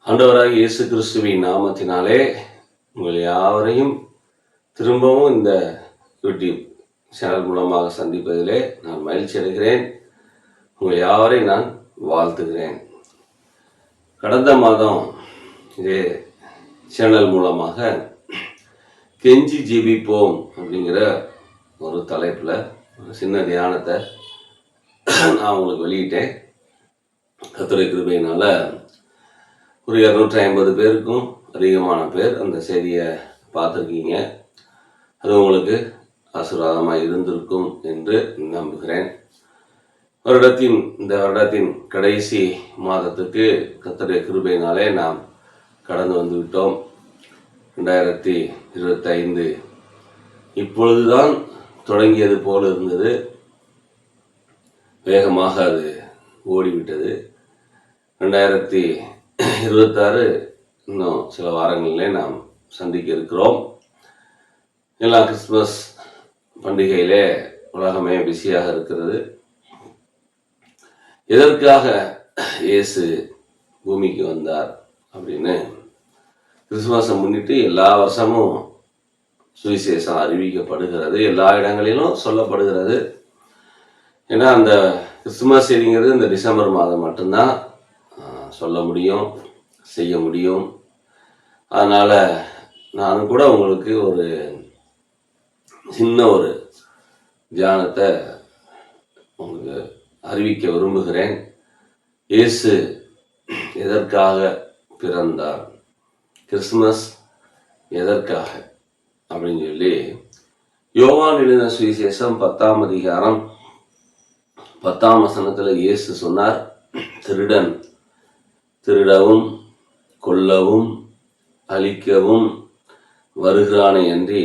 ஆண்டவராகிய இயேசு கிறிஸ்துவின் நாமத்தினாலே உங்கள் யாவரையும் திரும்பவும் இந்த யூடியூப் சேனல் மூலமாக சந்திப்பதிலே நான் மகிழ்ச்சி அடைகிறேன். உங்கள் யாவரையும் நான் வாழ்த்துகிறேன். கடந்த மாதம் இதே சேனல் மூலமாக கெஞ்சி ஜெபிப்போம் அப்படிங்கிற ஒரு தலைப்பில் ஒரு சின்ன தியானத்தை நான் உங்களுக்கு வெளியிட்டேன். கர்த்தருடைய கிருபையினால ஒரு 250 பேருக்கும் அதிகமான பேர் அந்த செய்தியை பார்த்துருக்கீங்க. அது உங்களுக்கு ஆசீர்வாதமாக இருந்திருக்கும் என்று நம்புகிறேன். இந்த வருடத்தின் கடைசி மாதத்துக்கு கர்த்தருடைய கிருபையினாலே நாம் கடந்து வந்து விட்டோம். 2025 இப்பொழுதுதான் தொடங்கியது போல இருந்தது. வேகமாக அது ஓடிவிட்டது. 2026 இன்னும் சில வாரங்களிலே நாம் சந்திக்க இருக்கிறோம். எல்லாம் கிறிஸ்துமஸ் பண்டிகையிலே உலகமே பிஸியாக இருக்கிறது. எதற்காக இயேசு பூமிக்கு வந்தார் அப்படின்னு கிறிஸ்துமஸை முன்னிட்டு எல்லா வருஷமும் சுவிசேஷம் அறிவிக்கப்படுகிறது, எல்லா இடங்களிலும் சொல்லப்படுகிறது. ஏன்னா அந்த கிறிஸ்துமஸ் செய்திங்கிறது இந்த டிசம்பர் மாதம் மட்டும்தான் சொல்ல முடியும், செய்ய முடியும். அதனால் நானும் கூட உங்களுக்கு ஒரு சின்ன ஒரு தியானத்தை உங்களுக்கு அறிவிக்க விரும்புகிறேன். இயேசு எதற்காக பிறந்தார், கிறிஸ்துமஸ் எதற்காக அப்படின்னு சொல்லி யோவான் எழுதின சுவிசேஷம் 10ஆம் அதிகாரம் 10ஆம் வசனத்தில் இயேசு சொன்னார், திருடன் திருடவும் கொல்லவும் அழிக்கவும் வருகிறானே அன்றி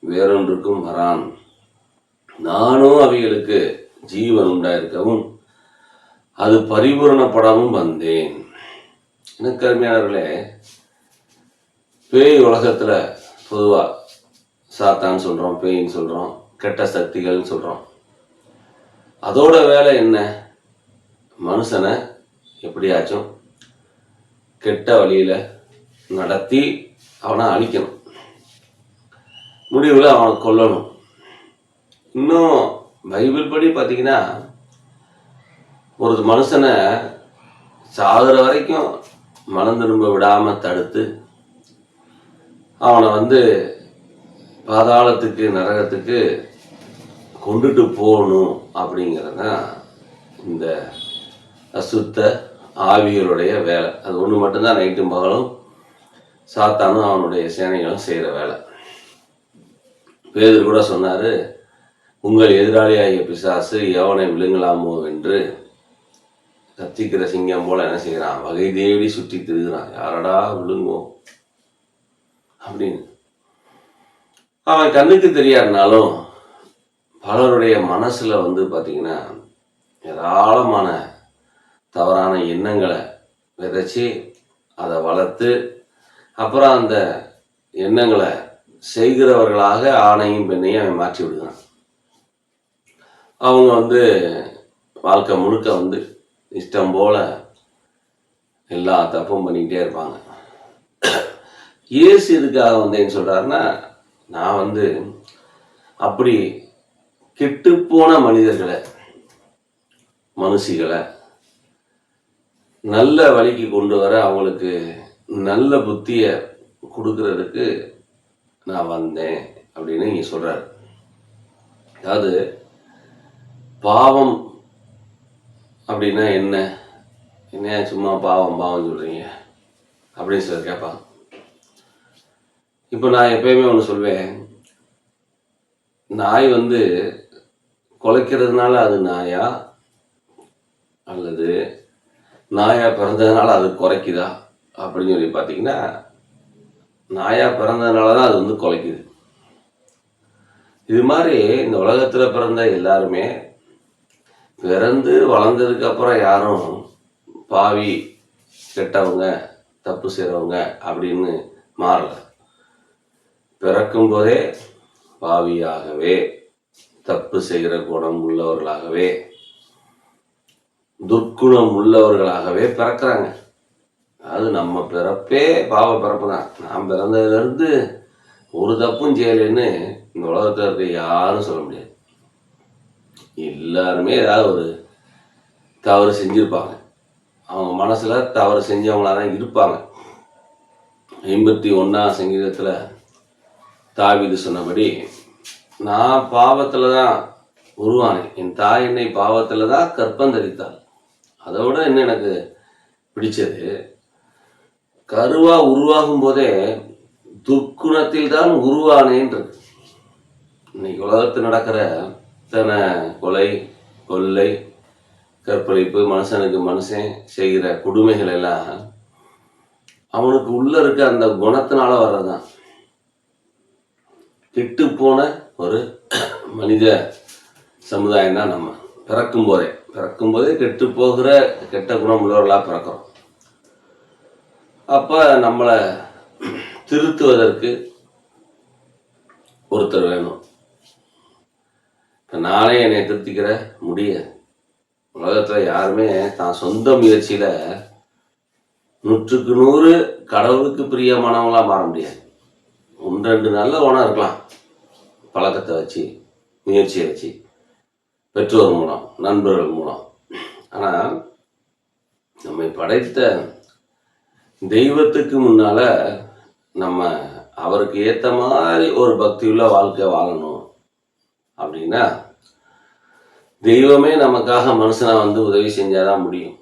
வேறொன்றுக்கும் வரான். நானும் அவைகளுக்கு ஜீவன் உண்டாயிருக்கவும் அது பரிபூரணப்படவும் வந்தேன். எனக்கு அருமையானவர்களே, பேய் உலகத்தில் பொதுவாக சாத்தான்னு சொல்கிறோம், பேயின்னு சொல்கிறோம், கெட்ட சக்திகள்னு சொல்கிறோம். அதோட வேலை என்ன? மனுஷனை எப்படியாச்சும் கெட்ட வழியில் நடத்தி அவனை அழிக்கணும், முடிவில் அவனை கொல்லணும். இன்னும் பைபிள் படி பார்த்தீங்கன்னா ஒரு மனுஷனை சாகுற வரைக்கும் மனம் திரும்ப விடாமல் தடுத்து அவனை பாதாளத்துக்கு நரகத்துக்கு கொண்டுட்டு போகணும் அப்படிங்கிறது தான் இந்த அசுத்த ஆவிகளுடைய வேலை. அது ஒன்று மட்டும்தான் நைட்டும் பகலும் சாத்தானும் அவனுடைய சேனைகளும் செய்கிற வேலை. பேதுரு கூட சொன்னார், உங்கள் எதிராளியாகிய பிசாசு எவனை விழுங்கலாமோ என்று கத்திக்கிற சிங்கம் போல என்ன செய்கிறான், வகை தேடி சுற்றி திரிகிறான், யாரடா விழுங்குவோம் அப்படின்னு. அவன் கண்ணுக்கு தெரியாதுனாலும் பலருடைய மனசுல பார்த்தீங்கன்னா ஏராளமான தவறான எண்ணங்களை விதைச்சி அதை வளர்த்து அப்புறம் அந்த எண்ணங்களை செய்கிறவர்களாக ஆணையும் பெண்ணையும் அவன் மாற்றி விடுகிறான். அவங்க வாழ்க்கை முழுக்க இஷ்டம் போல எல்லா தப்பும் பண்ணிக்கிட்டே இருப்பாங்க. இயேசு இதுக்காக வந்தேன்னு சொல்றாருன்னா, நான் அப்படி கெட்டுப்போன மனிதர்களை, மனுஷிகளை நல்ல வழிக்கு கொண்டு வர, அவங்களுக்கு நல்ல புத்தியை கொடுக்கறதுக்கு நான் வந்தேன் அப்படின்னு இங்க சொல்றாரு. அதாவது பாவம் அப்படின்னா என்ன சும்மா பாவம் பாவம் சொல்றீங்க அப்படின்னு சொல்லி கேட்பாங்க. இப்போ நான் எப்பயுமே ஒன்று சொல்வேன், நாய் குலைக்கிறதுனால அது நாயா அல்லது நாயா பிறந்ததுனால அது குறைக்குதா அப்படின்னு சொல்லி பார்த்தீங்கன்னா, நாயா பிறந்ததுனால தான் அது குலைக்குது. இது மாதிரி இந்த உலகத்தில் பிறந்த எல்லாருமே பிறந்து வளர்ந்ததுக்கு அப்புறம் யாரும் பாவி, கெட்டவங்க, தப்பு செய்கிறவங்க அப்படின்னு மாறல. பிறக்கும் போதே பாவியாகவே, தப்பு செய்கிற குணம் உள்ளவர்களாகவே, துர்க்குணம் உள்ளவர்களாகவே பிறக்கிறாங்க. அது நம்ம பிறப்பே பாவ பிறப்பு தான். நான் பிறந்ததுலேருந்து ஒரு தப்பும் செய்யலைன்னு இந்த உலகத்தில் இருக்க யாரும் சொல்ல முடியாது. எல்லாருமே ஏதாவது ஒரு தவறு செஞ்சுருப்பாங்க. அவங்க மனசில் தவறு செஞ்சவங்களாக தான் இருப்பாங்க. 51ஆம் சங்கீதத்தில் தாவீது சொன்னபடி, நான் பாவத்தில் தான் உருவானேன், என் தாய் என்னை பாவத்தில் தான் கற்பந்தரித்தாள். அதை விட என்ன எனக்கு பிடிச்சது, கருவா உருவாகும் போதே துர்க்குணத்தில் தான் உருவானேன்றது. இன்னைக்கு உலகத்தில் நடக்கிற இத்தனை கொலை, கொள்ளை, கற்பழிப்பு, மனுஷனுக்கு மனுஷன் செய்கிற கொடுமைகள் எல்லாம் அவனுக்கு உள்ள இருக்க அந்த குணத்தினால வர்றதுதான். கெட்டு போன ஒரு மனித சமுதாயம் தான் நம்ம. பிறக்கும் போதே கெட்டு போகிற கெட்ட குணம் உள்ளவர்களாக பிறக்கிறோம். அப்போ நம்மளை திருத்துவதற்கு ஒருத்தர் வேணும். இப்போ நானே என்னை திருத்திக்கிற முடியாது. உலகத்தில் யாருமே தான் சொந்த முயற்சியில் 100க்கு 100 கடவுளுக்கு பிரியமானவங்களாக மாற முடியாது. 1-2 நல்ல குணம் இருக்கலாம், பழக்கத்தை வச்சு, முயற்சியை வச்சு, பெற்றோர் மூலம், நண்பர்கள் மூலம். ஆனால் நம்மை படைத்த தெய்வத்துக்கு முன்னால் நம்ம அவருக்கு ஏற்ற மாதிரி ஒரு பக்தியுள்ள வாழ்க்கை வாழணும் அப்படின்னா தெய்வமே நமக்காக மனுஷனாக வந்து உதவி செஞ்சாதான் முடியும்.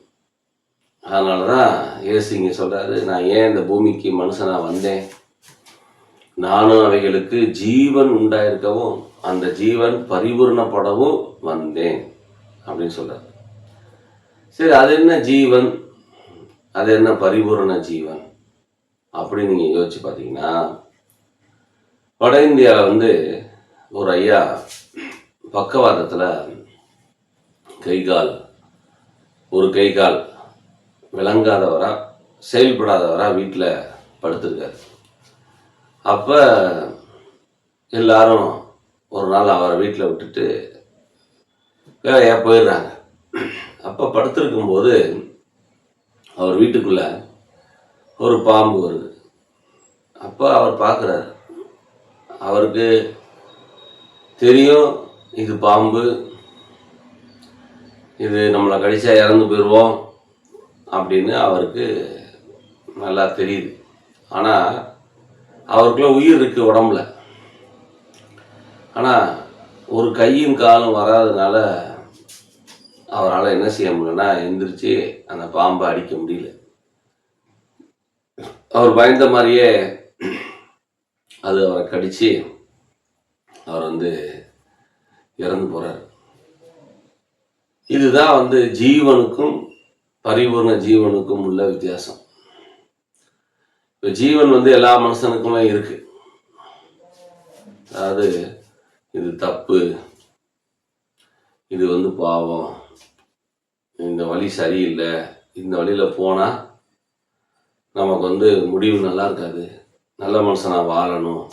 அதனால தான் இயேசு இங்கே சொல்கிறாரு, நான் ஏன் இந்த பூமிக்கு மனுஷனாக வந்தேன், நானும் அவைகளுக்கு ஜீவன் உண்டாயிருக்கவும் அந்த ஜீவன் பரிபூர்ணப்படவும் வந்தேன் அப்படின்னு சொல்கிறார். சரி, அது என்ன ஜீவன், அது என்ன பரிபூர்ண ஜீவன் அப்படின்னு நீங்கள் யோசிச்சு பார்த்தீங்கன்னா, வட இந்தியாவில் வந்து ஒரு ஐயா பக்கவாதத்தில் ஒரு கை கால் விளங்காதவரா, செயல்படாதவரா வீட்டில் படுத்திருக்காரு. அப்போ எல்லாரும் ஒரு நாள் அவரை வீட்டில் விட்டுட்டு வேலையாக போயிடுறாங்க. அப்போ படுத்திருக்கும்போது அவர் வீட்டுக்குள்ள ஒரு பாம்பு வருது. அப்போ அவர் பார்க்குறாரு. அவருக்கு தெரியும் இது பாம்பு, இது நம்மளை கடிச்சா இறந்து போயிடுவோம் அப்படின்னு அவருக்கு நல்லா தெரியுது. ஆனால் அவருக்குள்ள உயிர் இருக்குது உடம்புல. ஆனால் ஒரு கையும் காலும் வராதனால அவரால் என்ன செய்ய முடியலன்னா எந்திரிச்சு அந்த பாம்பை அடிக்க முடியல. அவர் பயந்த மாதிரியே அது அவரை கடிச்சு அவர் வந்து இறந்து போகிறார். இதுதான் வந்து ஜீவனுக்கும் பரிபூர்ண ஜீவனுக்கும் உள்ள வித்தியாசம். இப்போ ஜீவன் வந்து எல்லா மனுஷனுக்குமே இருக்கு. அதாவது இது தப்பு, இது வந்து பாவம், இந்த வழி சரியில்லை, இந்த வழியில் போனால் நமக்கு வந்து முடிவு நல்லா இருக்காது, நல்ல மனுஷனாக வாழணும்,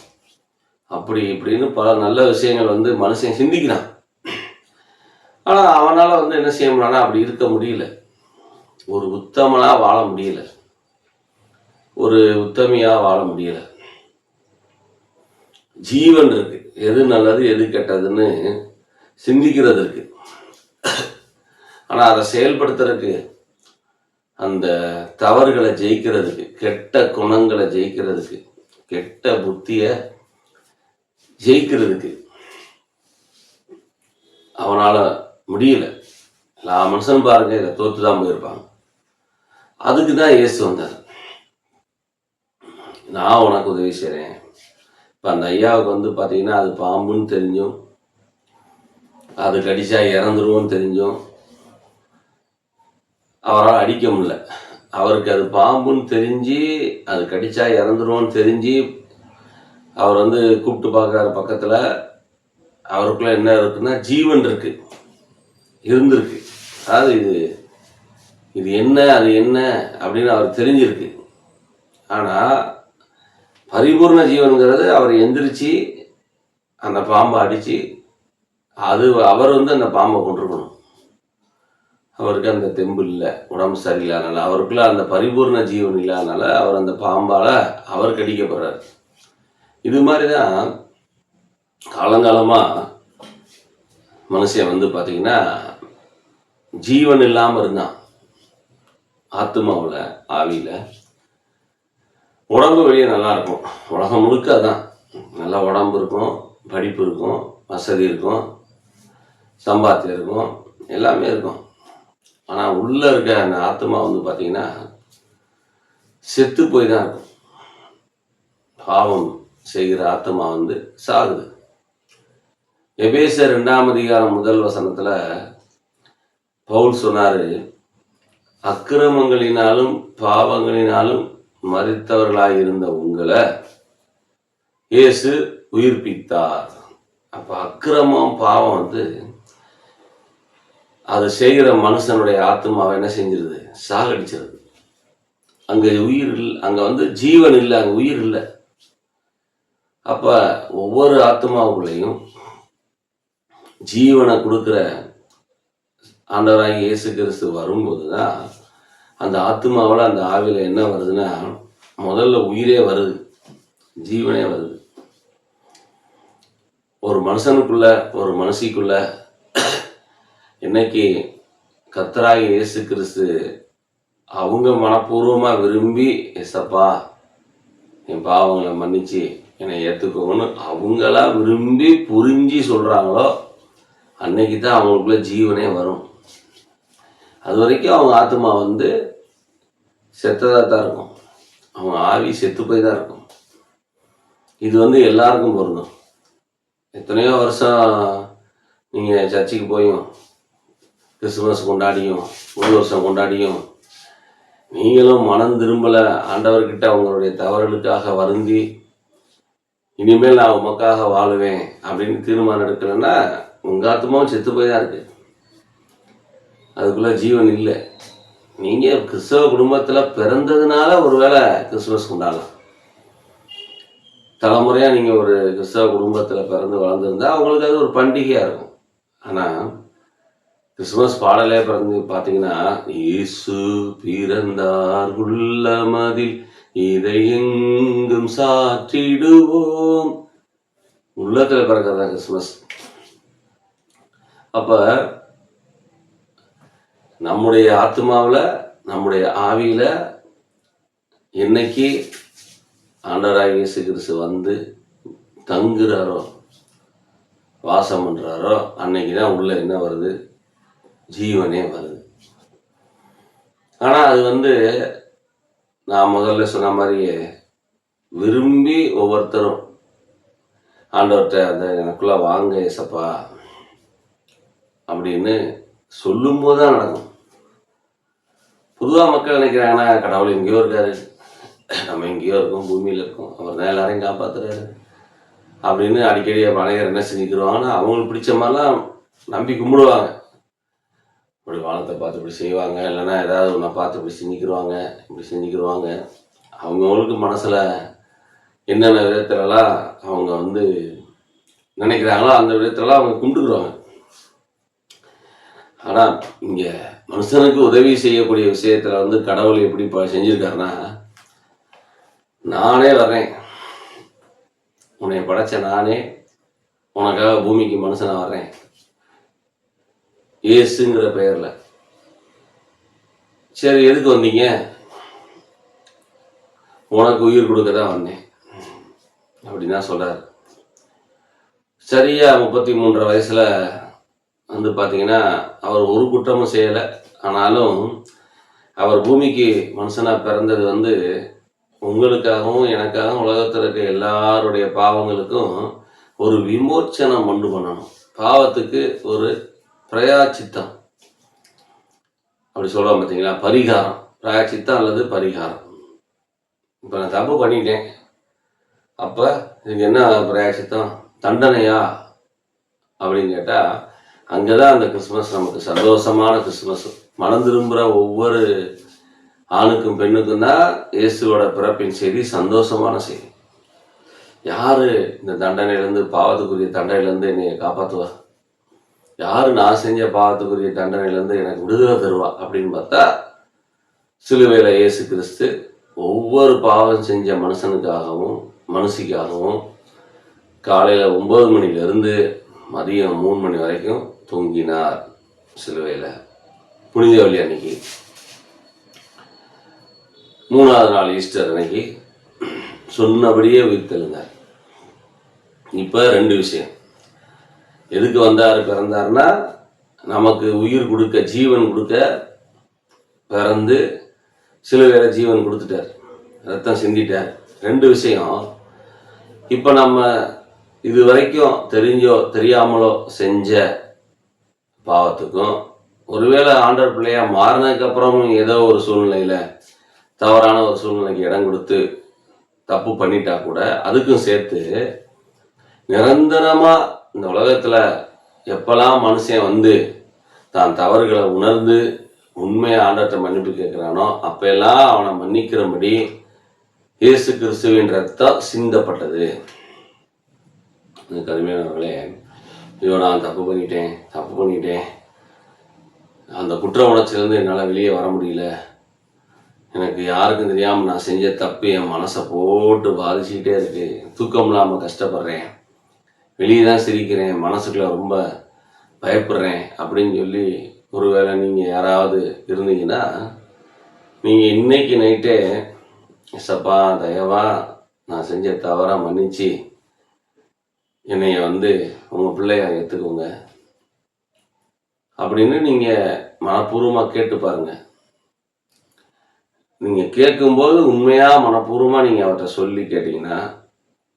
அப்படி இப்படின்னு பல நல்ல விஷயங்கள் வந்து மனுஷன் சிந்திக்கிறான். ஆனால் அவனால் வந்து என்ன செய்ய முடியலன்னா அப்படி இருக்க முடியல, ஒரு உத்தமனாக வாழ முடியல, ஒரு உத்தமியாக வாழ முடியல. ஜீவன் இருக்கு, எது நல்லது எது கெட்டதுன்னு சிந்திக்கிறது இருக்கு. ஆனால் அதை செயல்படுத்துறதுக்கு, அந்த தவறுகளை ஜெயிக்கிறதுக்கு, கெட்ட குணங்களை ஜெயிக்கிறதுக்கு, கெட்ட புத்தியை ஜெயிக்கிறதுக்கு அவனால் முடியல. எல்லா மனுஷனும் பாருங்க இதை தோற்று தான் போயிருப்பாங்க. அதுக்கு தான் இயேசு வந்தார். நான் உனக்கு உதவி செய்கிறேன். இப்போ அந்த ஐயாவுக்கு வந்து பார்த்தீங்கன்னா அது பாம்புன்னு தெரிஞ்சும், அது கடிச்சா இறந்துருவோன்னு தெரிஞ்சும் அவரால் அடிக்க முடியல. அவருக்கு அது பாம்புன்னு தெரிஞ்சு, அது கடிச்சா இறந்துருவோன்னு தெரிஞ்சு அவர் வந்து கூப்பிட்டு பார்க்குற பக்கத்தில் அவருக்குள்ள என்ன இருக்குன்னா ஜீவன் இருக்கு, இருந்திருக்கு. அதாவது இது என்ன அது என்ன அப்படின்னு அவர் தெரிஞ்சிருக்கு. ஆனால் பரிபூர்ண ஜீவன்கிறது அவர் எந்திரிச்சு அந்த பாம்பை அடித்து அவர் வந்து அந்த பாம்பை கொண்டிருக்கணும். அவருக்கு அந்த தெம்பு இல்லை, உடம்பு சரியில்லாதனால, அவருக்குள்ள அந்த பரிபூர்ண ஜீவன் இல்லாதனால அவர் அந்த பாம்பால் அவர் கடிக்கப்படுறார். இது மாதிரி தான் காலங்காலமாக மனுஷன் வந்து பார்த்திங்கன்னா ஜீவன் இல்லாமல் இருந்தான். ஆத்மாவில், ஆவியில். உடம்பு வெளியே நல்லா இருக்கும், உலகம் முழுக்க அதான், நல்லா உடம்பு இருக்கும், படிப்பு இருக்கும், வசதி இருக்கும், சம்பாத்தியம் இருக்கும், எல்லாமே இருக்கும். ஆனால் உள்ளே இருக்க அந்த ஆத்மா வந்து பார்த்திங்கன்னா செத்து போய் தான் இருக்கும். பாவம் செய்கிற ஆத்மா வந்து சாகுது. எபேசியர் 2ஆம் அதிகாரம் 1 வசனத்தில் பவுல் சொன்னார், அக்கிரமங்களினாலும் பாவங்களினாலும் மரித்தவர்களாயிருந்த உங்களை இயேசு உயிர்ப்பித்தார். அப்போ அக்கிரமம், பாவம் வந்து அது செய்கிற மனுஷனுடைய ஆத்மாவை என்ன செஞ்சிருது? சாகடிச்சிருது. அங்கே உயிர் இல்லை, அங்கே வந்து ஜீவன் இல்லை, அங்கே உயிர் இல்லை. அப்போ ஒவ்வொரு ஆத்மாவுக்குள்ளேயும் ஜீவனை கொடுக்குற ஆண்டவராகிய இயேசு கிறிஸ்து வரும்போது தான் அந்த ஆத்மாவோட அந்த ஆவியில் என்ன வருதுன்னா, முதல்ல உயிரே வருது, ஜீவனே வருது. ஒரு மனுஷனுக்குள்ள, ஒரு மனுஷிக்குள்ள என்னைக்கு கர்த்தராகிய இயேசு கிறிஸ்து அவங்க மனப்பூர்வமாக விரும்பி, ஏசப்பா என் பாவங்களை மன்னிச்சு என்னை ஏற்றுக்கோங்கன்னு அவங்களா விரும்பி புரிஞ்சு சொல்கிறாங்களோ, அன்னைக்கு தான் அவங்களுக்குள்ள ஜீவனே வரும். அது வரைக்கும் அவங்க ஆத்மா வந்து செத்ததாக தான் இருக்கும், அவங்க ஆவி செத்து போய் தான் இருக்கும். இது வந்து எல்லாருக்கும் பொருந்தும். எத்தனையோ வருஷம் நீங்கள் சர்ச்சுக்கு போயும், கிறிஸ்துமஸ் கொண்டாடியும், புது வருஷம் கொண்டாடியும், நீங்களும் மனம் திரும்பலை, ஆண்டவர்கிட்ட அவங்களுடைய தவறுகளுக்காக வருந்தி இனிமேல் நான் உமக்காக வாழுவேன் அப்படின்னு தீர்மானம் எடுக்கலைன்னா உங்கள் ஆத்மாவும் செத்து போய் தான் இருக்குது, அதுக்குள்ளே ஜீவன் இல்லை. நீங்கள் கிறிஸ்தவ குடும்பத்தில் பிறந்ததுனால ஒருவேளை கிறிஸ்துமஸ் கொண்டாடலாம். தலைமுறையாக நீங்கள் ஒரு கிறிஸ்தவ குடும்பத்தில் பிறந்து வளர்ந்துருந்தால் அவங்களுக்கு அது ஒரு பண்டிகையாக இருக்கும். ஆனால் கிறிஸ்துமஸ் பாடலே பிறந்து பார்த்தீங்கன்னா, இயேசு பிறந்தார் உள்ளமதில் இதை எங்கும் சாற்றிடுவோம், உள்ளத்தில் பிறக்கிறதா கிறிஸ்துமஸ். அப்போ நம்முடைய ஆத்மாவில், நம்முடைய ஆவியில் என்னைக்கு ஆண்டவராகிய இயேசு கிறிஸ்து வந்து தங்குறாரோ, வாசம் பண்ணுறாரோ, அன்னைக்கு தான் உள்ள என்ன வருது? ஜீவனே வருது. ஆனால் அது வந்து நான் முதல்ல சொன்ன மாதிரியே விரும்பி ஒவ்வொருத்தரும் ஆண்டவர்கிட்ட அந்த எனக்குள்ள வாங்க ஏசப்பா அப்படின்னு சொல்லும்போது தான் நடக்கும். பொதுவாக மக்கள் நினைக்கிறாங்கன்னா, கடவுள் எங்கேயோ இருக்காரு, நம்ம எங்கேயோ இருக்கோம், பூமியில் இருக்கோம், அவர் தான் எல்லாரையும் காப்பாற்றுறாரு அப்படின்னு அடிக்கடி அநேகர் என்ன செஞ்சுக்கிடுவாங்கன்னா, அவங்களுக்கு பிடிச்ச மாதிரிலாம் நம்பி கும்பிடுவாங்க. இப்படி வானத்தை பார்த்து இப்படி செய்வாங்க, இல்லைன்னா ஏதாவது ஒன்றை பார்த்து இப்படி செஞ்சுக்கிடுவாங்க. அவங்கவுங்களுக்கு மனசில் என்னென்ன விதத்துலலாம் அவங்க வந்து நினைக்கிறாங்களோ அந்த விதத்துலலாம் அவங்க கும்பிட்டுக்குருவாங்க. ஆனால் இங்கே மனுஷனுக்கு உதவி செய்யக்கூடிய விஷயத்தில் வந்து கடவுள் எப்படி செஞ்சுருக்காருன்னா, நானே வர்றேன், உன்னை படைச்ச நானே உனக்காக பூமிக்கு மனுஷனை வர்றேன், இயேசுங்கிற பெயரில். சரி, எதுக்கு வந்தீங்க? உனக்கு உயிர் கொடுக்க தான் வந்தேன் அப்படின்னு தான் சொல்கிறார். சரியா 33 வயசில் வந்து பார்த்தீங்கன்னா அவர் ஒரு குற்றமும் செய்யலை. ஆனாலும் அவர் பூமிக்கு மனுஷனாக பிறந்தது வந்து உங்களுக்காகவும் எனக்காகவும் உலகத்தில் இருக்க எல்லாருடைய பாவங்களுக்கும் ஒரு விமோச்சனம் உண்டு பண்ணணும். பாவத்துக்கு ஒரு பிரயாச்சித்தம் அப்படி சொல்கிறோம் பார்த்தீங்களா, பரிகாரம். பிரயாச்சித்தம் அல்லது பரிகாரம். இப்போ நான் தப்பு பண்ணிட்டேன், அப்போ இதுக்கு என்ன பிரயாச்சித்தம்? தண்டனையா அப்படின்னு கேட்டால் அங்கே தான் அந்த கிறிஸ்துமஸ் நமக்கு சந்தோஷமான கிறிஸ்துமஸ். மனம் திரும்புகிற ஒவ்வொரு ஆணுக்கும் பெண்ணுக்கும் தான் இயேசுவோட பிறப்பின் செய்தி சந்தோஷமான செய்தி. யார் இந்த தண்டனையிலேருந்து, பாவத்துக்குரிய தண்டனையிலேருந்து என்னை காப்பாற்றுவா? யாரு நான் செஞ்ச பாவத்துக்குரிய தண்டனையிலேருந்து எனக்கு விடுதலை தருவா அப்படின்னு பார்த்தா சிலுவையில் இயேசு கிறிஸ்து ஒவ்வொரு பாவம் செஞ்ச மனுஷனுக்காகவும் மனுஷிக்காகவும் காலையில் 9 மணிலேருந்து மதியம் 3 மணி வரைக்கும் தூங்கினார் சிலுவையில். புனித வெள்ளி அன்னைக்கு, 3வது நாள் ஈஸ்டர் அன்னைக்கு சொன்னபடியே உயிர்த்தெழுந்தார். இப்போ 2 விஷயம். எதுக்கு வந்தார், பிறந்தார்னா நமக்கு உயிர் கொடுக்க, ஜீவன் கொடுக்க பிறந்து சிலுவையில் ஜீவன் கொடுத்துட்டார், ரத்தம் சிந்திட்டார். 2 விஷயம். இப்போ நம்ம இது வரைக்கும் தெரிஞ்சோ தெரியாமலோ செஞ்ச பாவத்துக்கும், ஒருவேளை ஆண்டவர் பிள்ளையா மாறினதுக்கப்புறமும் ஏதோ ஒரு சூழ்நிலையில் தவறான ஒரு சூழ்நிலைக்கு இடம் கொடுத்து தப்பு பண்ணிட்டா கூட அதுக்கும் சேர்த்து நிரந்தரமாக இந்த உலகத்தில் எப்பெல்லாம் மனுஷன் வந்து தான் தவறுகளை உணர்ந்து உண்மையை ஆண்டவர்கிட்ட மன்னிப்பு கேட்குறானோ அப்பெல்லாம் அவனை மன்னிக்கிறபடி இயேசு கிறிஸ்துவின் ரத்தம் சிந்தப்பட்டது. கருமையானவர்களே, ஐயோ நான் தப்பு பண்ணிட்டேன், அந்த குற்ற உணர்ச்சியிலேருந்து என்னால் வெளியே வர முடியல, எனக்கு யாருக்கும் தெரியாமல் நான் செஞ்ச தப்பு என் மனசை போட்டு பாதிச்சுக்கிட்டே இருக்கு, தூக்கம் இல்லாமல் கஷ்டப்படுறேன், வெளியே தான் சிரிக்கிறேன், மனசுக்குள்ள ரொம்ப பயப்படுறேன் அப்படின்னு சொல்லி ஒருவேளை நீங்கள் யாராவது இருந்தீங்கன்னா, நீங்கள் இன்னைக்கு நைட்டே எசப்பா தயவா நான் செஞ்ச தவறாக மன்னிச்சு என்னைய உங்கள் பிள்ளைய ஏற்றுக்கோங்க அப்படின்னு நீங்கள் மனப்பூர்வமாக கேட்டு பாருங்கள். நீங்கள் கேட்கும்போது உண்மையாக மனப்பூர்வமாக நீங்கள் அவர்கிட்ட சொல்லி கேட்டிங்கன்னா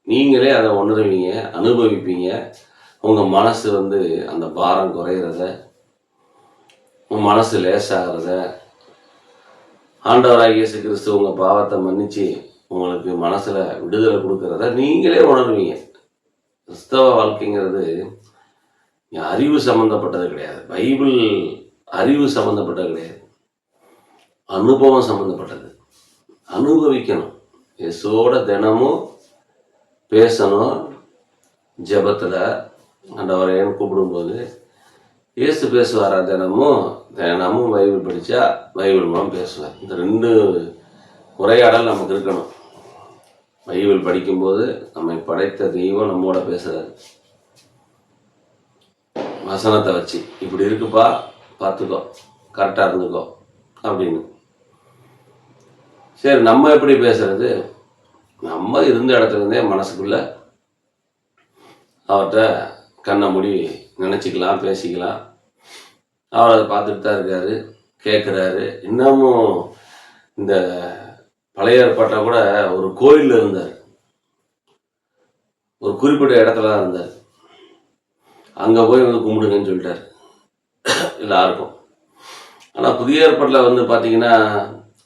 நீங்களே அதை உணர்வீங்க, அனுபவிப்பீங்க. உங்கள் மனசு அந்த பாரம் குறையிறத, உங்கள் மனசு லேசாகிறத, ஆண்டவராகிய இயேசு கிறிஸ்து உங்கள் பாவத்தை மன்னிச்சு உங்களுக்கு மனசில் விடுதலை கொடுக்கறத நீங்களே உணர்வீங்க. கிறிஸ்தவ வாழ்க்கைங்கிறது அறிவு சம்மந்தப்பட்டது கிடையாது, பைபிள் அறிவு சம்மந்தப்பட்டது கிடையாது, அனுபவம் சம்மந்தப்பட்டது. அனுபவிக்கணும், இயேசுவோட தினமும் பேசணும். ஜெபத்தில் ஆண்டவரேன்னு கூப்பிடும்போது இயேசு பேசுவாரா, தினமும் பைபிள் படித்தா பைபிள் மூலம் பேசுவார். இந்த 2 உரையாடல் நமக்கு இருக்கணும். பைபிள் படிக்கும்போது நம்மை படைத்த தெய்வம் நம்மோட பேசுகிறாரு, வசனத்தை வச்சு இப்படி இருக்குப்பா பார்த்துக்கோ, கரெக்டாக இருந்துக்கோ அப்படின்னு. சரி, நம்ம எப்படி பேசுறது? நம்ம இருந்த இடத்துலேருந்தே மனசுக்குள்ள அவர்கிட்ட கண்ணை மூடி நினச்சிக்கலாம், பேசிக்கலாம். அவர் அதை பார்த்துட்டு தான் இருக்காரு, கேட்குறாரு. இன்னமும் இந்த பழைய ஏற்பாட்டை கூட ஒரு கோயிலில் இருந்தார், ஒரு குறிப்பிட்ட இடத்துல தான் இருந்தார். அங்கே போய் கும்பிடுங்கன்னு சொல்லிட்டார் எல்லாருக்கும். ஆனால் புதிய ஏற்பாட்டில் பார்த்தீங்கன்னா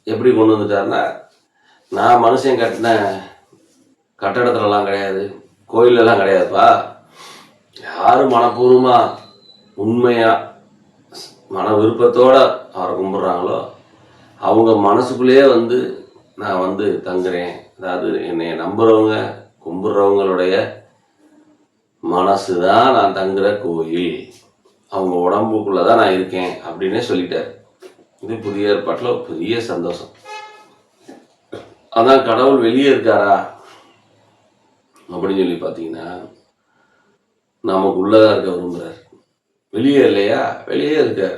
எப்படி கொண்டு வந்துட்டாருன்னா, நான் மனுஷன் கட்டின கட்டடத்துலலாம் கிடையாது, கோயிலெல்லாம் கிடையாதுப்பா, யார் மனப்பூர்வமாக உண்மையாக மன விருப்பத்தோடு அவரை கும்பிட்றாங்களோ அவங்க மனசுக்குள்ளேயே நான் தங்குறேன். அதாவது என்னை நம்புகிறவங்க கும்பிட்றவங்களுடைய மனசு தான் நான் தங்குற கோயில், அவங்க உடம்புக்குள்ளே தான் நான் இருக்கேன் அப்படின்னே சொல்லிட்டார். இது புதிய ஏற்பாட்டில் பெரிய சந்தோஷம். அதான் கடவுள் வெளியே இருக்காரா அப்படின்னு சொல்லி பார்த்தீங்கன்னா நமக்குள்ளதான் இருக்க விரும்புகிறார். வெளியே இல்லையா, வெளியே இருக்கார்.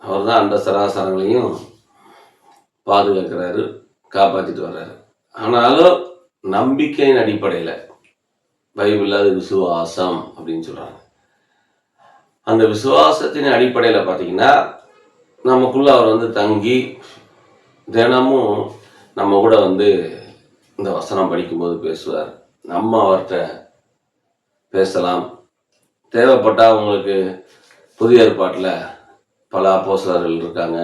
அவர் தான் அண்ட சராசரங்களையும் பாதுகாக்கிறாரு, காப்பாற்றிட்டு வர்றாரு. ஆனாலும் நம்பிக்கையின் அடிப்படையில் பைபிளில் அது விசுவாசம் அப்படின்னு சொல்கிறாங்க. அந்த விசுவாசத்தின் அடிப்படையில் பார்த்தீங்கன்னா நமக்குள்ள அவர் தங்கி தினமும் நம்ம கூட இந்த வசனம் படிக்கும்போது பேசுவார். நம்ம அவர்கிட்ட பேசலாம். தேவைப்பட்டால் உங்களுக்கு புதிய ஏற்பாட்டில் பல அப்போஸ்தலர்கள் இருக்காங்க,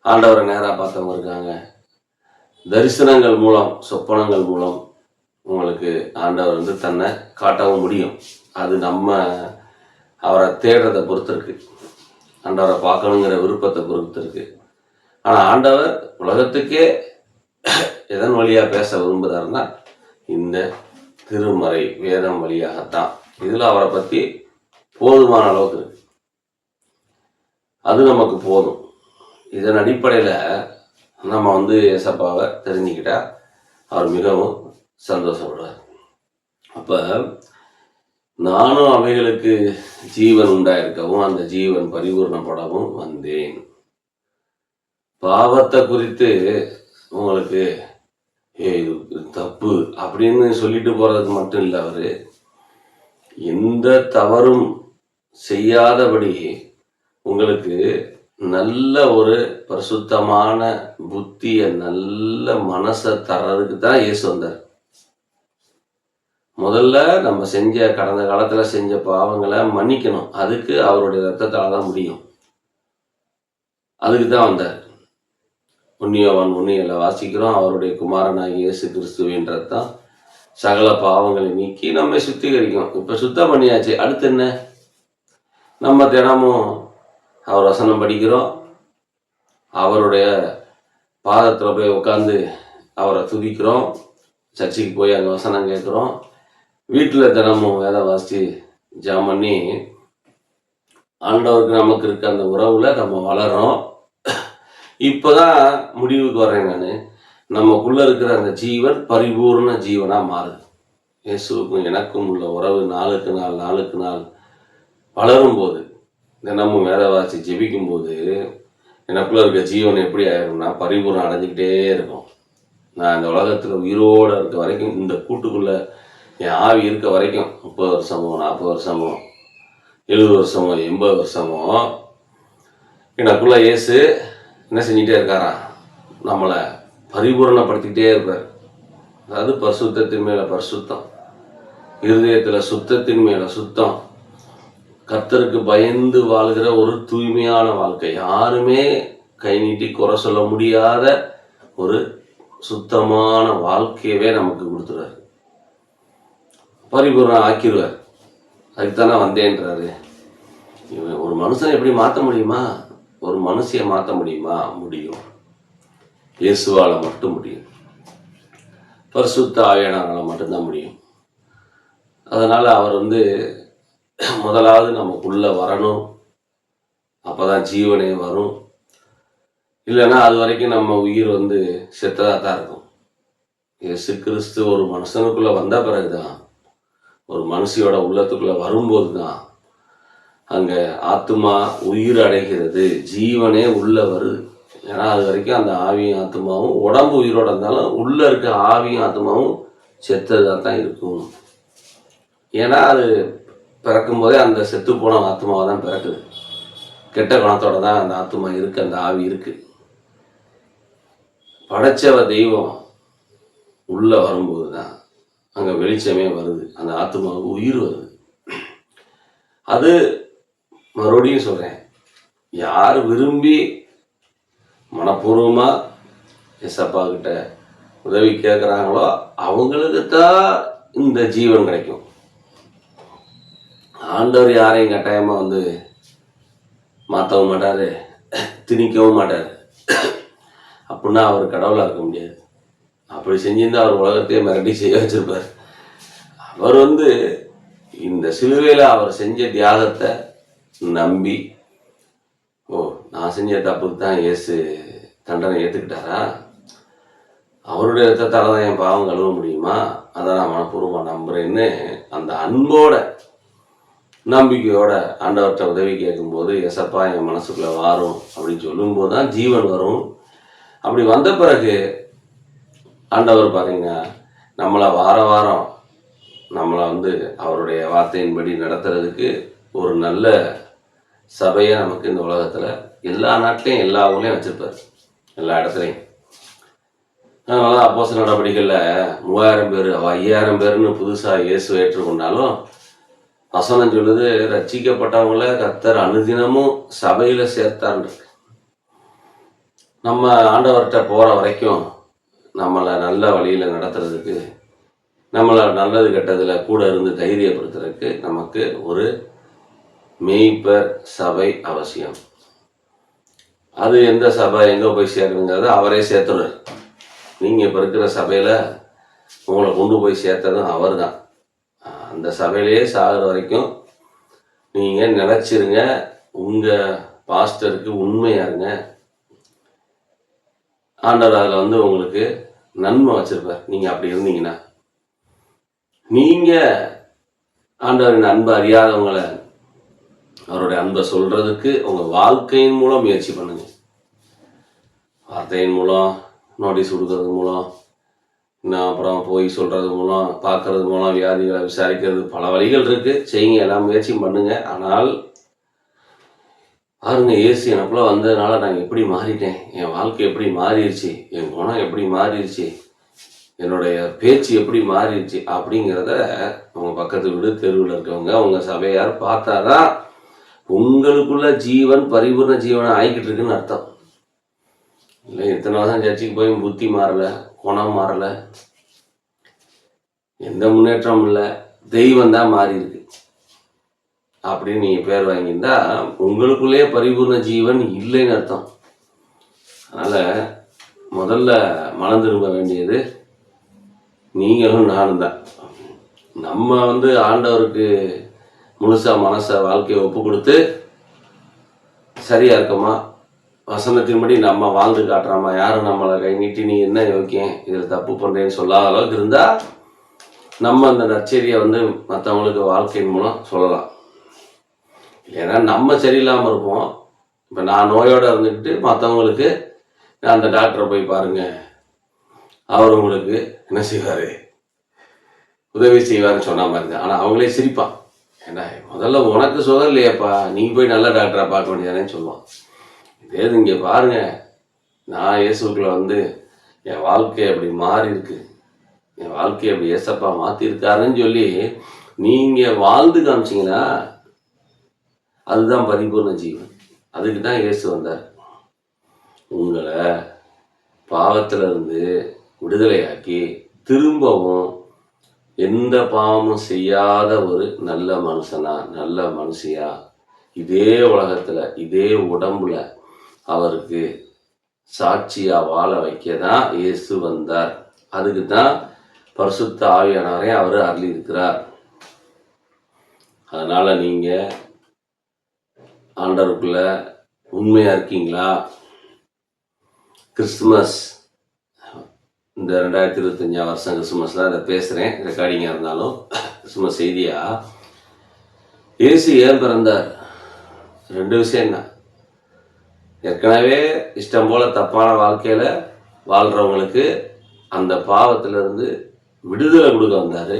ஆண்டவரை நேராக பார்த்தவங்க இருக்காங்க. தரிசனங்கள் மூலம், சொப்பனங்கள் மூலம் உங்களுக்கு ஆண்டவர் தன்னை காட்டவும் முடியும். அது நம்ம அவரை தேடுறதை பொறுத்து இருக்கு, ஆண்டவரை பார்க்கணுங்கிற விருப்பத்தை பொறுத்து இருக்கு. ஆனால் ஆண்டவர் உலகத்துக்கே எதன் வழியாக பேச விரும்புகிறாருன்னா இந்த திருமறை வேதம் வழியாகத்தான். இதில் அவரை பற்றி போதுமான அளவுக்கு இருக்கு. அது நமக்கு போதும். இதன் அடிப்படையில் நம்ம ஏசப்பாவை தெரிஞ்சுக்கிட்டா அவர் மிகவும் சந்தோஷப்படுவார். அப்போ நானும் அவைகளுக்கு ஜீவன் உண்டாயிருக்கவும் அந்த ஜீவன் பரிபூர்ணப்படவும் வந்தேன். பாவத்தை குறித்து உங்களுக்கு இது தப்பு அப்படின்னு சொல்லிட்டு போறதுக்கு மட்டும் இல்லை, அவரு எந்த தவறும் செய்யாதபடி உங்களுக்கு நல்ல ஒரு பரிசுத்தமான புத்திய, நல்ல மனசை தர்றதுக்கு தான் இயேசு வந்தார். முதல்ல நம்ம கடந்த காலத்துல செஞ்ச பாவங்களை மன்னிக்கணும். அதுக்கு அவருடைய ரத்தத்தால தான் முடியும். அதுக்கு தான் வந்தார். 1 யோவான் 1:7 வாசிக்கிறோம். அவருடைய குமாரனாகிய இயேசு கிறிஸ்துவின் ரத்தம் சகல பாவங்களை நீக்கி நம்மை சுத்திகரிக்கும். இப்ப சுத்தம் பண்ணியாச்சு. அடுத்து என்ன? நம்ம தினமும் அவர் வசனம் படிக்கிறோம். அவருடைய பாதத்துல போய் உட்காந்து அவரை துதிக்கிறோம். சர்ச்சைக்கு போய் அங்கே வசனம் கேட்குறோம். வீட்டில் தினமும் வேலை வாசித்து ஜாம் பண்ணி ஆண்டவருக்கு நமக்கு இருக்க அந்த உறவுல நம்ம வளர்றோம். இப்போதான் முடிவுக்கு வர்றேன் நான். நமக்குள்ள இருக்கிற அந்த ஜீவன் பரிபூர்ண ஜீவனா மாறுது. இயேசுவுக்கும் எனக்கும் உள்ள உறவு நாளுக்கு நாள் வளரும் போது, தினமும் வேலை வாசி ஜெபிக்கும் போது எனக்குள்ள இருக்க ஜீவன் எப்படி ஆயிரும்னா பரிபூர்ணம் அடைஞ்சிக்கிட்டே இருக்கும். நான் இந்த உலகத்தில் உயிரோடு இருக்க வரைக்கும், இந்த கூட்டுக்குள்ள என் ஆவி இருக்க வரைக்கும், 30 வருஷமோ 40 வருஷமோ 70 வருஷமோ 80 வருஷமோ எனக்குள்ள இயேசு என்ன செஞ்சுட்டே இருக்காரா? நம்மளை பரிபூரணப்படுத்திக்கிட்டே இருப்பார். அதாவது பரிசுத்தத்தின் மேல பரிசுத்தம், இருதயத்துல சுத்தத்தின் மேல சுத்தம், கர்த்தருக்கு பயந்து வாழ்கிற ஒரு தூய்மையான வாழ்க்கை, யாருமே கை நீட்டி குறை சொல்ல முடியாத ஒரு சுத்தமான வாழ்க்கையவே நமக்கு கொடுத்துருவார். பரிபூர்ணம் ஆக்கிடுவார். அதுக்குத்தானே வந்தேன்றாரு. ஒரு மனுஷனை எப்படி மாற்ற முடியுமா? ஒரு மனுஷியை மாற்ற முடியுமா? முடியும். இயேசுவால மட்டும் முடியும். பரிசுத்த ஆவியானவரால மட்டும்தான் முடியும். அதனால அவர் முதலாவது நமக்குள்ள வரணும். அப்பதான் ஜீவனே வரும். இல்லைன்னா அது வரைக்கும் நம்ம உயிர் செத்ததாக தான் இருக்கும். இயேசு கிறிஸ்து ஒரு மனுஷனுக்குள்ள வந்த பிறகுதான், ஒரு மனுஷியோட உள்ளத்துக்குள்ள வரும்போது தான் அங்க ஆத்மா உயிர் அடைகிறது, ஜீவனே உள்ள வருது. ஏன்னா அது வரைக்கும் அந்த ஆவியும் ஆத்மாவும், உடம்பு உயிரோட இருந்தாலும் உள்ள இருக்க ஆவியும் ஆத்மாவும் செத்ததாக தான் இருக்கும். ஏன்னா அது பிறக்கும் போதே அந்த செத்து போன ஆத்மாவை தான் பிறக்குது. கெட்ட குணத்தோட தான் அந்த ஆத்மா இருக்கு, அந்த ஆவி இருக்கு. படைச்சவ தெய்வம் உள்ள வரும்போது தான் அங்க வெளிச்சமே வருது, அந்த ஆத்மாவுக்கு உயிர் வருது. அது மறுபடியும் சொல்றேன், யார் விரும்பி மனப்பூர்வமா எசப்பா கிட்ட உதவி கேட்குறாங்களோ அவங்களுக்கு தான் இந்த ஜீவன் கிடைக்கும். ஆண்டவர் யாரையும் கட்டாயமா மாற்றவும் மாட்டாரு, திணிக்கவும் மாட்டாரு. அப்படின்னா அவர் கடவுளா இருக்க முடியாது. அப்படி செஞ்சிருந்தா அவர் உலகத்தையே மிரட்டி செய்ய வச்சிருப்பார். அவர் இந்த சிலுவையில அவர் செஞ்ச தியாகத்தை நம்பி, ஓ நான் செஞ்ச தப்புக்கு தான் இயேசு தண்டனை ஏற்றுக்கிட்டாரா, அவருடைய ரத்தத்தால தான் என் பாவம் கழுவ முடியுமா, அதை நான் மனப்பூர்வமாக நம்புறேன்னு அந்த அன்போட நம்பிக்கையோட ஆண்டவர்கிட்ட உதவி கேட்கும்போது, எசப்பா என் மனசுக்குள்ள வாரும் அப்படின்னு சொல்லும்போது தான் ஜீவன் வரும். அப்படி வந்த பிறகு ஆண்டவர் பாருங்க, நம்மளை வாரம் நம்மளை அவருடைய வார்த்தையின்படி நடத்துறதுக்கு ஒரு நல்ல சபையை நமக்கு இந்த உலகத்தில் எல்லா நாட்டிலையும் எல்லா ஊர்லேயும் வச்சிருப்பார், எல்லா இடத்துலையும். அதனால அப்போஸ்தலர் நடவடிக்கையில் 3000 பேர் 5000 பேர்னு புதுசாக இயேசு ஏற்றுக்கொண்டாலும் வசனம் சொல்லுது, ரட்சிக்கப்பட்டவங்கள கர்த்தர் அனுதினமும் சபையில சேர்த்தான்னு. நம்ம ஆண்டவர்கிட்ட போற வரைக்கும் நம்மளை நல்ல வழியில நடத்துறதுக்கு, நம்மளை நல்லது கெட்டதுல கூட இருந்து தைரியப்படுத்துறதுக்கு நமக்கு ஒரு மேய்ப்பர் சபை அவசியம். அது எந்த சபை எங்க போய் சேர்க்கணுங்கிறத அவரே சேர்த்துறார். நீங்க இப்ப இருக்கிற சபையில உங்களை கொண்டு போய் சேர்த்ததும் அவர் தான். அந்த சபையிலேயே சாகிற வரைக்கும் நீங்க நிலைச்சிருங்க. உங்க பாஸ்டருக்கு உண்மையாக இருங்க. ஆண்டவர் அதில் வந்து உங்களுக்கு நன்மை வச்சிருப்பார். நீங்கள் அப்படி இருந்தீங்கன்னா நீங்கள் ஆண்டவரின் அன்பை அறியாதவங்களை அவருடைய அன்பை சொல்றதுக்கு உங்கள் வாழ்க்கையின் மூலம் முயற்சி பண்ணுங்க. வார்த்தையின் மூலம், நோட்டீஸ் கொடுக்கறது மூலம், இன்னும் அப்புறம் போய் சொல்கிறது மூலம், பார்க்கறது மூலம், வியாதிகளை விசாரிக்கிறது, பல வழிகள் இருக்குது. செய்யுங்க, எல்லாம் முயற்சியும் பண்ணுங்க. ஆனால் பாருங்க, இயேசு எனக்குள்ள வந்ததுனால நான் எப்படி மாறிட்டேன், என் வாழ்க்கை எப்படி மாறிடுச்சு, என் குணம் எப்படி மாறிடுச்சு, என்னுடைய பேச்சு எப்படி மாறிடுச்சு அப்படிங்கிறத உங்கள் பக்கத்து வீடு, தெருவில் இருக்கவங்க, உங்கள் சபையார் பார்த்தாதான் உங்களுக்குள்ள ஜீவன் பரிபூர்ண ஜீவனை ஆகிக்கிட்டு இருக்குன்னு அர்த்தம். இல்லை இத்தனை வருஷம் சர்ச்சைக்கு போய் புத்தி மாறலை, குணம் மாறலை, எந்த முன்னேற்றம் இல்லை, தெய்வம் தான் மாறி இருக்கு அப்படின்னு நீங்கள் பேர் வாங்கியிருந்தா உங்களுக்குள்ளே பரிபூர்ண ஜீவன் இல்லைன்னு அர்த்தம். அதனால் முதல்ல மனம் திரும்ப வேண்டியது நீங்களும் நானும் தான். நம்ம வந்து ஆண்டவருக்கு முழுசாக மனசை வாழ்க்கையை ஒப்பு கொடுத்து சரியாக இருக்கோமா, வசனத்தின்படி நம்ம வாழ்ந்து காட்டுறாமா, யாரும் நம்மளை கை நீட்டி நீ என்ன யோக்கியம் இதில் தப்பு பண்ணுறேன்னு சொல்லாத அளவுக்கு இருந்தால் நம்ம அந்த நற்செய்தியை வந்து மற்றவங்களுக்கு வாழ்க்கையின் மூலம் சொல்லலாம். இல்லைன்னா நம்ம சரியில்லாமல் இருப்போம். இப்போ நான் நோயோடு இருந்துக்கிட்டு மற்றவங்களுக்கு அந்த டாக்டரை போய் பாருங்க, அவர் உங்களுக்கு என்ன செய்வார், உதவி செய்வார்னு சொன்ன மாதிரி தான். ஆனால் அவங்களே சிரிப்பான், ஏன்னா முதல்ல உனக்கு சுகம் இல்லையாப்பா, நீங்கள் போய் நல்ல டாக்டராக பார்க்க வேண்டியதானேன்னு சொல்லுவான். இதே இங்கே பாருங்க, நான் இயேசுக்குள்ள வந்து என் வாழ்க்கை அப்படி மாறி இருக்கு, என் வாழ்க்கையை அப்படி ஏசப்பா மாற்றிருக்காருன்னு சொல்லி நீங்கள் வாழ்ந்து காமிச்சிங்கன்னா அதுதான் பரிபூர்ண ஜீவன். அதுக்கு தான் இயேசு வந்தார். உங்களை பாவத்திலிருந்து விடுதலையாக்கி திரும்பவும் எந்த பாவமும் செய்யாத ஒரு நல்ல மனுஷனா, நல்ல மனுஷியா இதே உலகத்தில், இதே உடம்புல அவருக்கு சாட்சியா வாழ வைக்க தான் இயேசு வந்தார். அதுக்கு தான் பரிசுத்த ஆவியானவரை அவர் அருளி இருக்கிறார். அதனால நீங்க ஆண்டவருக்குள்ள உண்மையா இருக்கீங்களா? கிறிஸ்துமஸ் இந்த 2025 வருஷம் கிறிஸ்துமஸ்ல இதை பேசுகிறேன், ரெக்கார்டிங்காக இருந்தாலும் கிறிஸ்துமஸ் செய்தியா இயேசு ஏன் பிறந்தார்? 2 விஷயம் தான். ஏற்கனவே இஷ்டம் போல தப்பான வாழ்க்கையில் வாழ்கிறவங்களுக்கு அந்த பாவத்திலிருந்து விடுதலை கொடுக்க வந்தார்.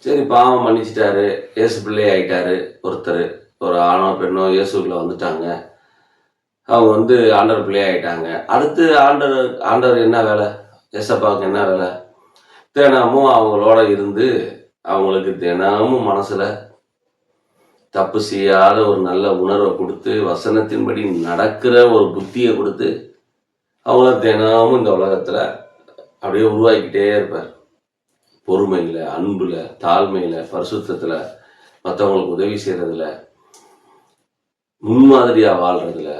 சரி, பாவம் மன்னிச்சிட்டாரு, இயேசு பிள்ளை ஆகிட்டாரு. ஒருத்தர், ஒரு ஆணோ பெண்ணோ இயேசுக்குள்ள வந்துட்டாங்க, அவங்க வந்து ஆண்டவர் பிள்ளை ஆகிட்டாங்க. அடுத்து ஆண்டவர் என்ன வேலை, ஏசப்பாவுக்கு என்ன வேலை? தினமும் அவங்களோட இருந்து அவங்களுக்கு தினமும் மனசில் தப்பு செய்யாத ஒரு நல்ல உணர்வை கொடுத்து, வசனத்தின்படி நடக்கிற ஒரு புத்தியை கொடுத்து அவங்கள தினமும் இந்த உலகத்தில் அப்படியே உருவாக்கிட்டே இருப்பார். பொறுமையில், அன்பில், தாழ்மையில், பரிசுத்தத்தில், மற்றவங்களுக்கு உதவி செய்கிறதுல, முன்மாதிரியாக வாழ்கிறதுல,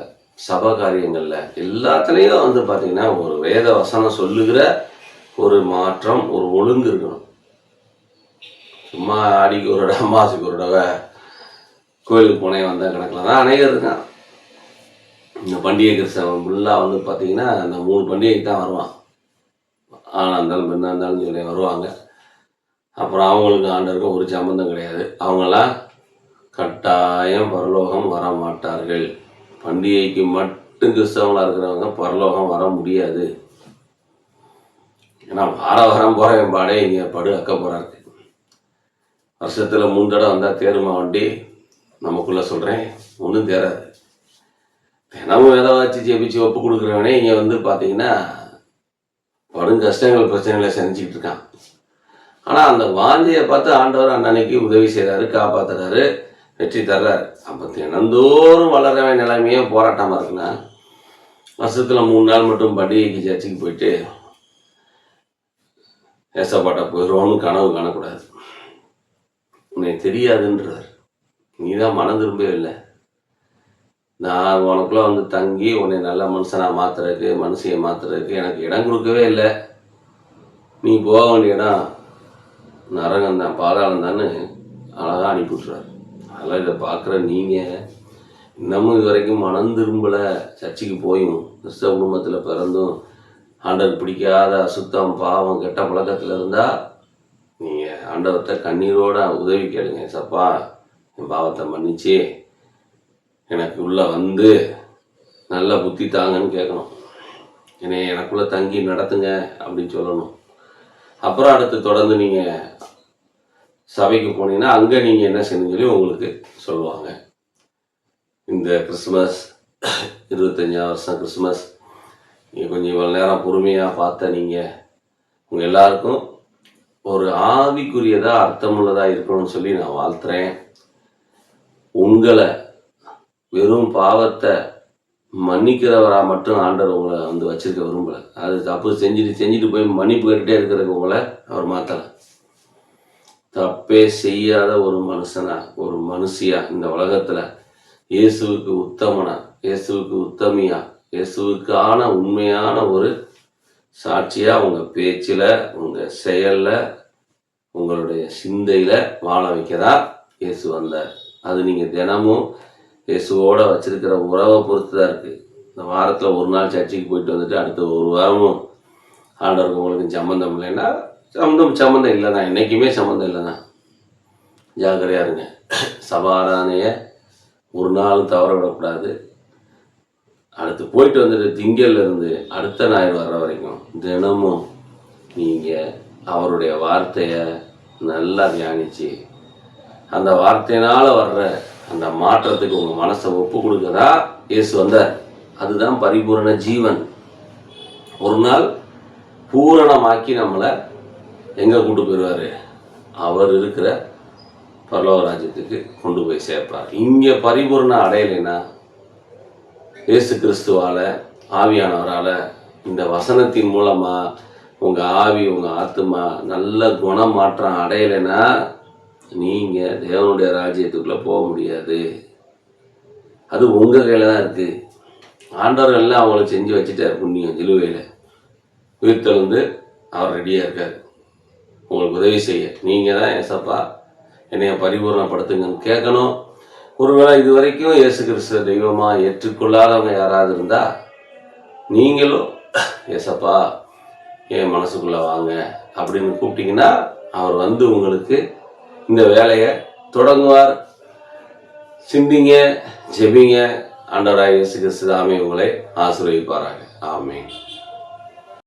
சபை காரியங்களில் எல்லாத்துலேயும் வந்து பார்த்திங்கன்னா ஒரு வேத வசனம் சொல்லுகிற ஒரு மாற்றம், ஒரு ஒழுங்கு இருக்கணும். சும்மா ஆடிக்கு ஒரு தடவை, அமாவாசைக்கு ஒரு தடவை கோயிலுக்கு போனே வந்த கணக்கில் தான் அநேகர் இருக்கான். இந்த பண்டிகை கிறிஸ்தவன் ஃபுல்லாக வந்து பார்த்திங்கன்னா அந்த 3 பண்டிகைக்கு தான் வருவான். ஆணாக இருந்தாலும் பெண்ணாக இருந்தாலும் சொல்லி வருவாங்க. அப்புறம் அவங்களுக்கு ஆண்டவருக்கும் ஒரு சம்பந்தம் கிடையாது. அவங்களாம் கட்டாயம் பரலோகம் வர மாட்டார்கள். பண்டிகைக்கு மட்டும் கிறிஸ்தவங்களாக இருக்கிறவங்க பரலோகம் வர முடியாது. ஏன்னா வாரம் போகிறவன் பாடே இங்கே படு அக்க போகிறாரு. வருஷத்தில் 3 தடவை வந்தால் தேருமா வண்டி? நமக்குள்ளே சொல்கிறேன், ஒன்றும் தேராது. தினமும் எதை வச்சு ஜெபிச்சு ஒப்பு கொடுக்குறவனே இங்கே வந்து பார்த்தீங்கன்னா படும் கஷ்டங்கள், பிரச்சனைகளை செஞ்சுக்கிட்டு இருக்கான். ஆனால் அந்த வாஞ்சியை பார்த்து ஆண்டவர் அன்னன்னைக்கு உதவி செய்கிறாரு, காப்பாற்றுறாரு, வெற்றி தர்றாரு. அப்போ தினந்தோறும் வளரவன் நிலைமையே போராட்டமாக இருக்குன்னா, வருஷத்தில் 3 நாள் மட்டும் பண்டிகைக்கு சர்ச்சுக்கு போயிட்டு ஏசப்பாட்ட போயிடுவோன்னு கனவு காணக்கூடாது. உன்னை தெரியாதுன்றார். நீ தான் மனம் திரும்பவே இல்லை. நான் உனக்குள்ள வந்து தங்கி உன்னை நல்ல மனுஷனாக மாற்றுறதுக்கு, மனுஷியை மாற்றுறதுக்கு எனக்கு இடம் கொடுக்கவே இல்லை. நீ போக வேண்டிய இடம் நரகம் தான், பாதாளம் தான்னு அழகாக அனுப்பிவிட்றாரு. அதெல்லாம் இதை பார்க்குற நீங்கள் இன்னமும் இது வரைக்கும் மனம் திரும்பலை, சர்ச்சுக்கு போயும் கிறிஸ்தவ குடும்பத்தில் பிறந்தும் ஆண்டவர் பிடிக்காத அசுத்தம், பாவம், கெட்ட பழக்கத்தில் இருந்தால் நீங்கள் ஆண்டவர்கிட்ட கண்ணீரோட உதவி கேளுங்க. சப்பா, என் பாவத்தை மன்னிச்சு எனக்கு உள்ளே வந்து நல்ல புத்தி தாங்கன்னு கேட்கணும். என்னை எனக்குள்ளே தங்கி நடத்துங்க அப்படின்னு சொல்லணும். அப்புறம் அடுத்து தொடர்ந்து நீங்கள் சபைக்கு போனீங்கன்னா அங்கே நீங்கள் என்ன செய்யணும்னு சொல்லி உங்களுக்கு சொல்லுவாங்க. இந்த கிறிஸ்மஸ் 25ஆம் வருஷம் கிறிஸ்மஸ் நீங்கள் கொஞ்சம் இவ்வளோ நேரம் பொறுமையாக பார்த்த நீங்கள் உங்கள் எல்லாருக்கும் ஒரு ஆவிக்குரியதாக அர்த்தமுள்ளதாக இருக்கணும்னு சொல்லி நான் வாழ்த்துறேன். உங்களை வெறும் பாவத்தை மன்னிக்கிறவராக மட்டும் ஆண்டவர் உங்களை வந்து வச்சிருக்க விரும்பலை. அது தப்பு செஞ்சுட்டு போய் மன்னிப்பு கேட்டுகிட்டே இருக்கிறதுக்கு உங்களை அவர் மாற்றலை. தப்பே செய்யாத ஒரு மனுஷனா, ஒரு மனுஷியா இந்த உலகத்தில் இயேசுவுக்கு உத்தமனா, இயேசுவுக்கு உத்தமியா, இயேசுவுக்கான உண்மையான ஒரு சாட்சியாக உங்கள் பேச்சில், உங்கள் செயலில், உங்களுடைய சிந்தையில் வாழ வைக்கதான் இயேசு வந்தார். அது நீங்கள் தினமும் இயேசுவோட வச்சிருக்கிற உறவை பொறுத்து தான் இருக்குது. இந்த வாரத்தில் ஒரு நாள் சர்ச்சைக்கு போயிட்டு வந்துட்டு அடுத்த ஒரு வாரமும் ஆண்டவருக்கு உங்களுக்கு சம்மந்தம் இல்லைன்னா சம்மந்தம் இல்லைண்ணா, என்றைக்குமே சம்மந்தம் இல்லைண்ணா. ஜாக்கிரதையாக இருங்க. சபாராதனையை ஒரு நாளும் தவற விடக்கூடாது. அடுத்து போயிட்டு வந்துட்டு திங்கள்லேருந்து அடுத்த ஞாயிறு வர்ற வரைக்கும் தினமும் நீங்கள் அவருடைய வார்த்தையை நல்லா தியானித்து அந்த வார்த்தையினால் வர்ற அந்த மாற்றத்துக்கு உங்கள் மனசை ஒப்பு கொடுக்கதா இயேசு வந்தார். அதுதான் பரிபூரண ஜீவன். ஒரு நாள் பூரணமாக்கி நம்மளை எங்கே கூட்டு போயிடுவார்? அவர் இருக்கிற பரலோக ராஜ்யத்துக்கு கொண்டு போய் சேர்ப்பார். இங்கே பரிபூரணம் அடையலைன்னா இயேசு கிறிஸ்துவால், ஆவியானவரால், இந்த வசனத்தின் மூலமாக உங்கள் ஆவி, உங்கள் ஆத்மா நல்ல குணமாற்றம் அடையலைன்னா நீங்கள் தேவனுடைய ராஜ்யத்துக்குள்ளே போக முடியாது. அது உங்கள் கையில் தான் இருக்குது. ஆண்டவர்கள்லாம் அவங்களுக்கு செஞ்சு வச்சுட்டார். புண்ணியம் சிலுவையில் உயிர்த்தெழுந்து அவர் ரெடியாக இருக்கார் உங்களுக்கு உதவி செய்ய. நீங்கள் தான் ஏசப்பா என்னைய பரிபூர்ணப்படுத்துங்கன்னு கேட்கணும். ஒருவேளை இது வரைக்கும் இயேசு கிறிஸ்துவ தெய்வமாக ஏற்றுக்கொள்ளாதவங்க யாராவது இருந்தால் நீங்களும் ஏசப்பா என் மனசுக்குள்ளே வாங்க அப்படின்னு கூப்பிட்டீங்கன்னா அவர் வந்து உங்களுக்கு இந்த வேலையை தொடங்குவார். சிந்திங்க, ஜெபிங்க. ஆண்டவராகிய இயேசு கிறிஸ்து தாமே உங்களை ஆசீர்வதிப்பாராக. ஆமென்.